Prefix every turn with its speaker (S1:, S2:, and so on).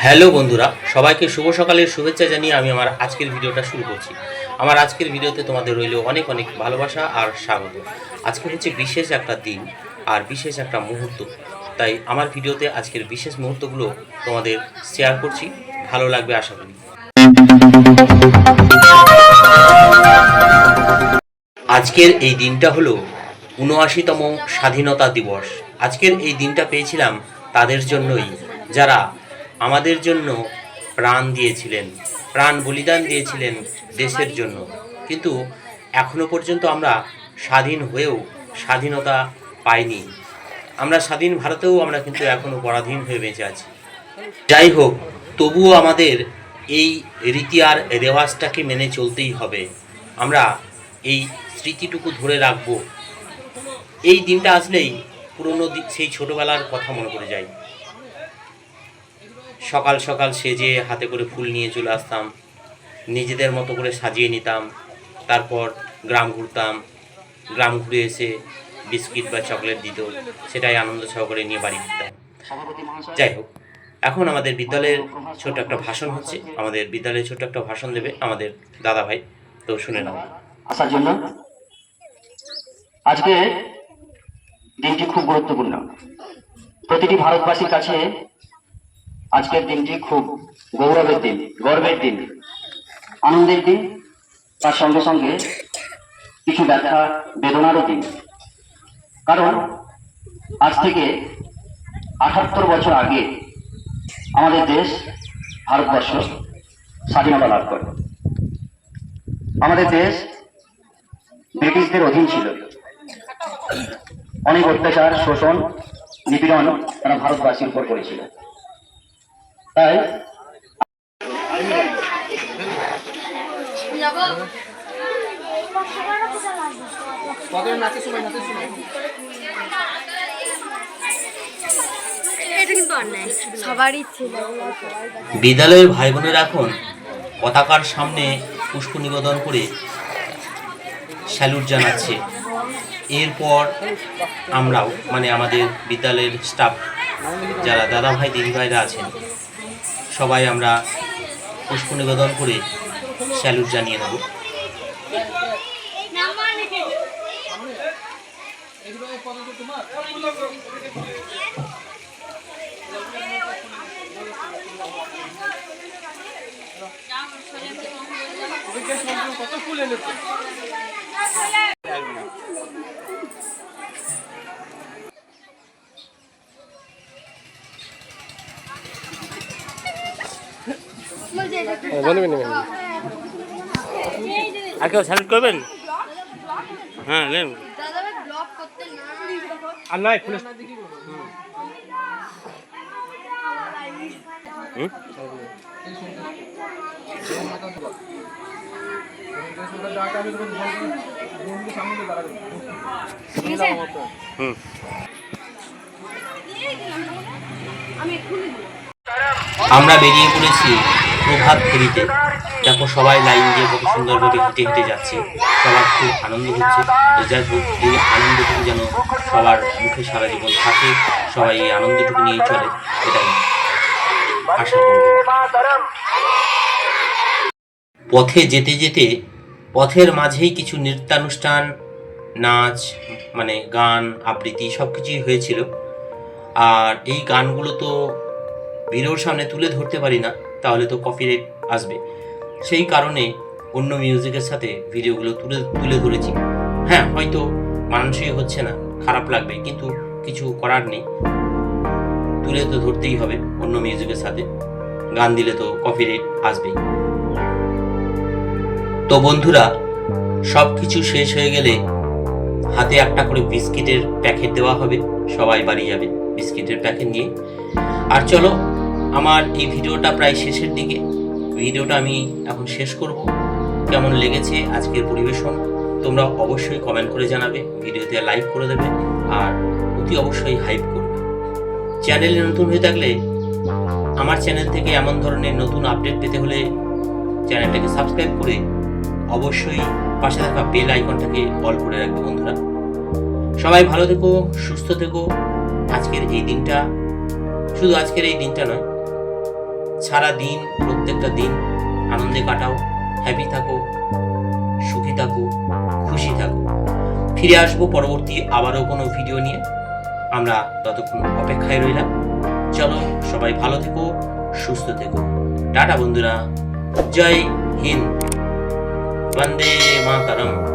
S1: Hello বন্ধুরা, সবাইকে শুভ সকালের শুভেচ্ছা জানিয়ে আমি আমার আজকের ভিডিওটা শুরু করছি। আমার আজকের ভিডিওতে তোমাদের রইল অনেক অনেক ভালোবাসা আর স্বাগত। আজকে হচ্ছে বিশেষ একটা দিন আর বিশেষ একটা মুহূর্ত, তাই আমার ভিডিওতে আজকের বিশেষ মুহূর্তগুলো তোমাদের শেয়ার করছি, ভালো লাগবে আশা করি। আজকের এই দিনটা হলো ৭৯তম স্বাধীনতা দিবস। আজকের এই দিনটা পেয়েছিলাম তাদের জন্যই যারা আমাদের জন্য প্রাণ দিয়েছিলেন, প্রাণ বলিদান দিয়েছিলেন দেশের জন্য। কিন্তু এখনো পর্যন্ত আমরা স্বাধীন হয়েও স্বাধীনতা পাইনি। আমরা স্বাধীন ভারতেও আমরা কিন্তু এখনো পরাধীন হয়ে বেঁচে আছি। যাই হোক, তবুও আমাদের এই রীতি আর রেওয়াজটাকে মেনে চলতেই হবে। আমরা এই স্মৃতিটুকু ধরে রাখব। এই দিনটা আসলেই পুরনো সেই ছোটবেলার কথা মনে পড়ে যায়। সকাল সকাল সেজে হাতে করে ফুল নিয়ে চলে আসতাম, নিজেদের মতো করে সাজিয়ে নিতাম, তারপর গ্রাম ঘুরতাম। গ্রাম ঘুরে এসে বিস্কিট বা চকলেট দিত, সেটাই আনন্দ সহকারে নিয়ে বাড়ি ফিরতাম। যাই হোক, এখন আমাদের বিদ্যালয়ের ছোট্ট একটা ভাষণ হচ্ছে। আমাদের বিদ্যালয়ে ছোট্ট একটা ভাষণ দেবে আমাদের দাদা ভাই, তো শুনে নাও।
S2: আসার জন্য আজকে দিনটি খুব গুরুত্বপূর্ণ। প্রতিটি ভারতবাসীর কাছে আজকের দিনটি খুব গৌরবের দিন, গর্বের দিন, আনন্দের দিন, তার সঙ্গে সঙ্গে কিছু ব্যথা বেদনারও দিন। কারণ আজ থেকে ৭৮ বছর আগে আমাদের দেশ ভারতবর্ষ স্বাধীনতা লাভ করে। আমাদের দেশ ব্রিটিশদের অধীন ছিল। অনেক অত্যাচার, শোষণ, নিপীড়ন তারা ভারতবাসীর উপর করেছিল। তাই
S1: বিদ্যালয়ের ভাই বোনেরা এখন পতাকার সামনে পুষ্প নিবেদন করে স্যালুট জানাচ্ছে। এরপর আমরাও, মানে আমাদের বিদ্যালয়ের স্টাফ যারা দাদা ভাই দিদি ভাইরা আছেন, সবাই আমরা পুষ্প নিবেদন করে স্যালুট জানিয়ে নেব। আর কেউ স্যালুট করবেন? হ্যাঁ, আর নয় আমরা বেরিয়ে পড়েছি প্রভাত ফেরিতে। দেখো সবাই লাইন দিয়ে কত সুন্দরভাবে হেঁটে হেঁটে যাচ্ছে, সবার খুব আনন্দ হচ্ছে। যাই হোক, এই আনন্দটুকু যেন সবার মুখে সারা জীবন থাকে, সবাই এই আনন্দটুকু নিয়ে চলে, এটাই আশা করব। পথে যেতে যেতে পথের মাঝেই কিছু নৃত্যানুষ্ঠান, নাচ, মানে গান, আবৃত্তি সব কিছুই হয়েছিল। আর এই গানগুলো তো ভিডিওর সামনে তুলে ধরতে পারি না, তাহলে তো কপিরাইট আসবে। সেই কারণে অন্য মিউজিকের সাথে ভিডিওগুলো তুলে ধরেছি। হ্যাঁ, হয়তো মানানসই হচ্ছে না, খারাপ লাগবে, কিন্তু কিছু করার নেই, তুলে তো ধরতেই হবে। অন্য মিউজিকের সাথে গান দিলে তো কপিরাইট আসবেই। তো বন্ধুরা, সব কিছু শেষ হয়ে গেলে হাতে একটা করে বিস্কিটের প্যাকেট দেওয়া হবে, সবাই বাড়ি যাবে বিস্কিটের প্যাকেট নিয়ে। আর চলো, আমার এই ভিডিওটা প্রায় শেষের দিকে। ভিডিওটা আমি এখন শেষ করব। কেমন লেগেছে আজকের পরিবেশন তোমরা অবশ্যই কমেন্ট করে জানাবে, ভিডিওতে লাইক করে দেবে আর অতি অবশ্যই হাইপ করবে। চ্যানেলে নতুন হয়ে থাকলে আমার চ্যানেল থেকে এমন ধরনের নতুন আপডেট পেতে হলে চ্যানেলটাকে সাবস্ক্রাইব করে অবশ্যই পাশে থাকা বেল আইকনটাকে অল করে রাখবে। বন্ধুরা, সবাই ভালো থেকো, সুস্থ থেকো। আজকের এই দিনটা, শুধু আজকের এই দিনটা নয়, সারা দিন প্রত্যেকটা দিন আনন্দে কাটাও, হ্যাপি থাকো, সুখী থাকো, খুশি থাকো। ফিরে আসবো পরবর্তী আবারও কোনো ভিডিও নিয়ে। আমরা ততক্ষণ অপেক্ষায় রইলাম। চলো, সবাই ভালো থেকো, সুস্থ থেকো। টাটা বন্ধুরা, জয় হিন্দ, বন্দে মাতরম।